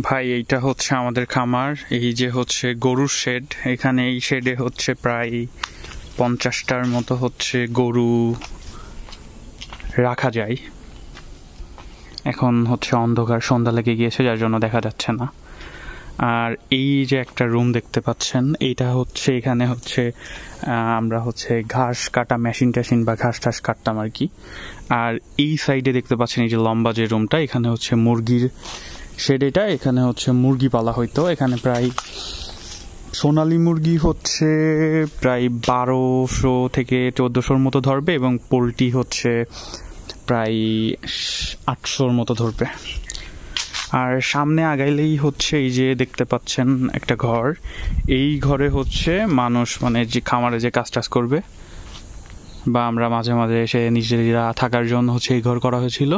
ভাই এইটা হচ্ছে আমাদের খামার। এই যে হচ্ছে গরুর শেড, এখানে এই শেডে হচ্ছে প্রায় 50টার মতো হচ্ছে গরু রাখা যায়। এখন হচ্ছে অন্ধকার, সন্ধ্যা লেগে গিয়েছে, যার জন্য দেখা যাচ্ছে না। আর এই যে একটা রুম দেখতে পাচ্ছেন, এইটা হচ্ছে এখানে হচ্ছে আমরা হচ্ছে ঘাস কাটা মেশিন টেশিন বা ঘাস টাস কাটতাম আর কি। আর এই সাইডে দেখতে পাচ্ছেন এই যে লম্বা যে রুমটা, এখানে হচ্ছে মুরগির শেড। এটা এখানে হচ্ছে মুরগি পালা হইতো। এখানে প্রায় সোনালী মুরগি হচ্ছে প্রায় 1200 থেকে 1400-র মতো ধরবে, এবং পোলট্রি হচ্ছে প্রায় 800-র মতো ধরবে। আর সামনে আগাইলেই হচ্ছে এই যে দেখতে পাচ্ছেন একটা ঘর। এই ঘরে হচ্ছে মানুষ মানে যে খামারে যে কাজ টাজ করবে, বা আমরা মাঝে মাঝে এসে নিজেরা থাকার জন্য হচ্ছে এই ঘর করা হয়েছিল।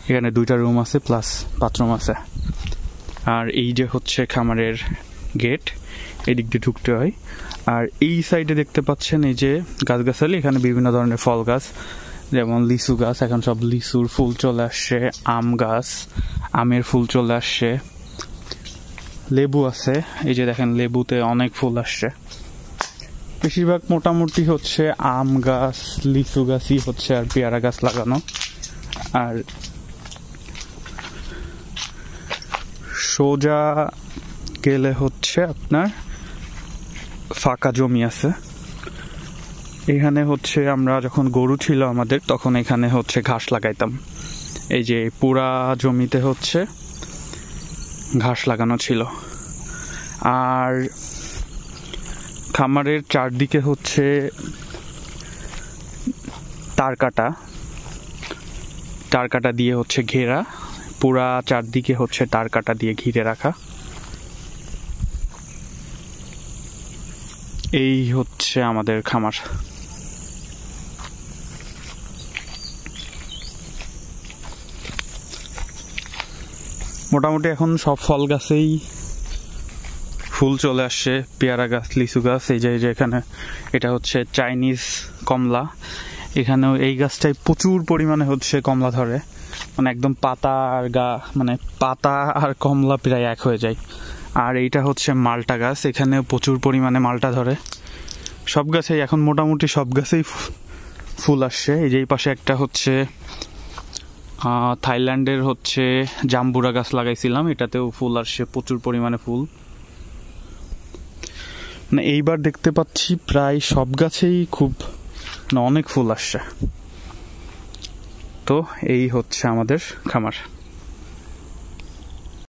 এখানে 2টা রুম আছে প্লাস বাথরুম আছে। আর এই যে হচ্ছে খামারের গেট, এদিক দিয়ে ঢুকতে হয়। আর এই সাইডে দেখতে পাচ্ছেন এই যে গাছগাছালি, এখানে বিভিন্ন ধরনের ফল গাছ, যেমন লিচু গাছ, এখন সব লিচুর ফুল চলে আসছে। আম গাছ, আমের ফুল চলে আসছে। লেবু আছে, এই যে দেখেন লেবুতে অনেক ফুল আসছে। বেশিরভাগ মোটামুটি হচ্ছে আম গাছ, লিচু গাছই হচ্ছে, আর পেয়ারা গাছ লাগানো। আর সোজা গেলে হচ্ছে আপনার ফাঁকা জমি আছে। এখানে হচ্ছে আমরা যখন গরু ছিল আমাদের, তখন এখানে হচ্ছে ঘাস লাগাইতাম। এই যে পুরা জমিতে হচ্ছে ঘাস লাগানো ছিল। আর খামারের চারদিকে হচ্ছে তার কাটা দিয়ে হচ্ছে ঘেরা, পুরা চারদিকে হচ্ছে তার কাটা দিয়ে ঘিরে রাখা। এই হচ্ছে আমাদের খামার। মোটামুটি এখন সব ফল গাছেই ফুল চলে আসছে, পেয়ারা গাছ, লিচু গাছ। এই যে এখানে এটা হচ্ছে চাইনিজ কমলা। এখানেও এই গাছটায় প্রচুর পরিমাণে হচ্ছে কমলা ধরে, মানে একদম পাতা আর কমলা প্রায় এক হয়ে যায়। আর এইটা হচ্ছে মালটা গাছ, এখানে প্রচুর পরিমাণে মালটা ধরে। সব গাছেই এখন মোটামুটি সব গাছেই ফুল আসছে। এই যে এই পাশে একটা হচ্ছে থাইল্যান্ডের হচ্ছে জাম্বুরা গাছ লাগাইছিলাম, এটাতেও ফুল আসছে, প্রচুর পরিমাণে ফুল। মানে এইবার দেখতে পাচ্ছি প্রায় সব গাছেই অনেক ফুল আসছে। তো এই হচ্ছে আমাদের খামার।